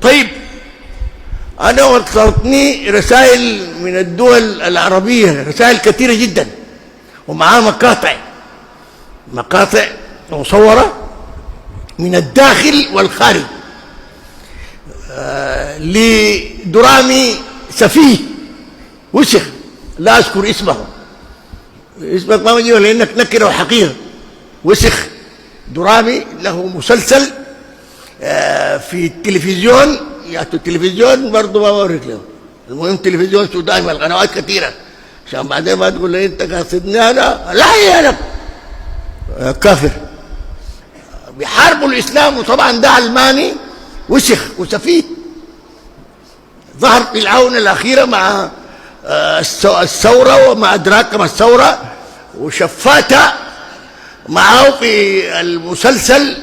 طيب، أنا وصلتني رسائل من الدول العربية، رسائل كثيرة جدا، ومعها مقاطع مصورة من الداخل والخارج لدرامي سفيه وسخ لا أذكر اسمه. اسمك ما بجيبه لأنك نكره وحقير. وسخ درامي له مسلسل في التلفزيون، ياتوا التلفزيون برضه ما بوريك له. المهم تلفزيون سوداني، القنوات كثيره، عشان بعدين ما تقول لي انت قاصدني انا، لا يا انا كافر. بيحاربوا الاسلام، وطبعا ده علماني وسخ وسفيه. ظهر في العون الاخيره مع الثوره وما ادراك ما الثوره، وشفاته معه في المسلسل،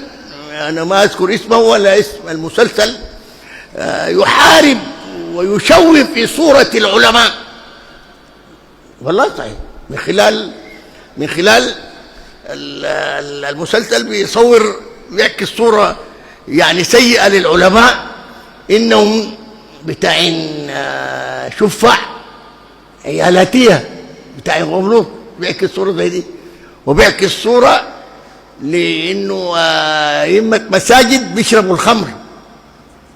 انا ما اذكر اسمه ولا اسم المسلسل، يحارب ويشوه في صورة العلماء. والله صحيح، من خلال المسلسل بيصور، بيعكس صورة يعني سيئة للعلماء، انهم بتاعين شفع عيالاتية بتاعين غملوط، بيعكس صورة زي دي. وبيعكس صورة لانه ائمة مساجد بيشربوا الخمر،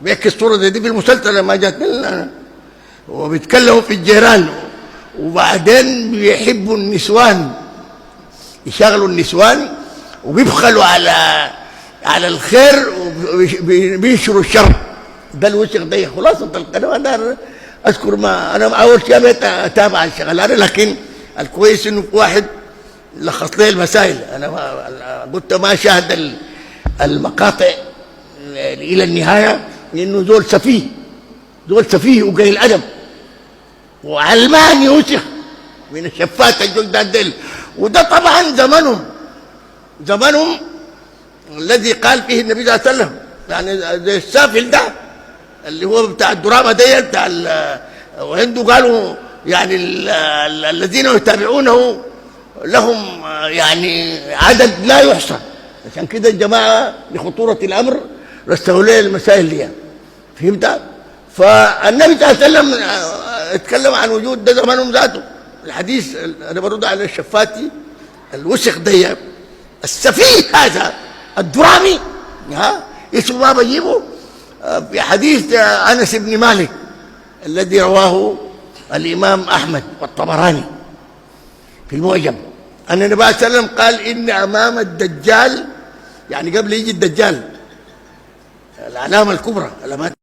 بيعكس صورة زي دي في المسلسل لما جاتني لنا. وبيتكلموا في الجيران، وبعدين بيحبوا النسوان، يشغلوا النسوان وبيبخلوا على الخير وبينشروا الشر. ده الوسخ ده خلاصة القناة. ده اذكر، ما انا اول شيء بقيت اتابع الشغلانه، لكن الكويس انه واحد لخص لي المسائل. انا قلت ما شاهد المقاطع الى النهايه، لانه زول سفيه وقليل الادب وعلماني وسخ من الشفات الجلدان ديل. وده طبعا زمنهم الذي قال فيه النبي صلى الله عليه وسلم، يعني زي السافل ده اللي هو بتاع الدراما دي بتاع وعنده قالوا يعني الذين يتابعونه لهم يعني عدد لا يحصى. عشان كده الجماعه لخطوره الامر رسلوا لي المسائل دي، فهمت؟ فالنبي صلى الله عليه وسلم اتكلم عن وجود ده زمانهم ذاته. الحديث انا برد على الشفاتي الوسخ ده السفيه هذا الدرامي، اسمه ما بجيبه، في حديث انس بن مالك الذي رواه الامام احمد والطبراني في المعجم، ان النبي صلى الله عليه وسلم قال ان امام الدجال، يعني قبل يجي الدجال، العلامه الكبرى، علامات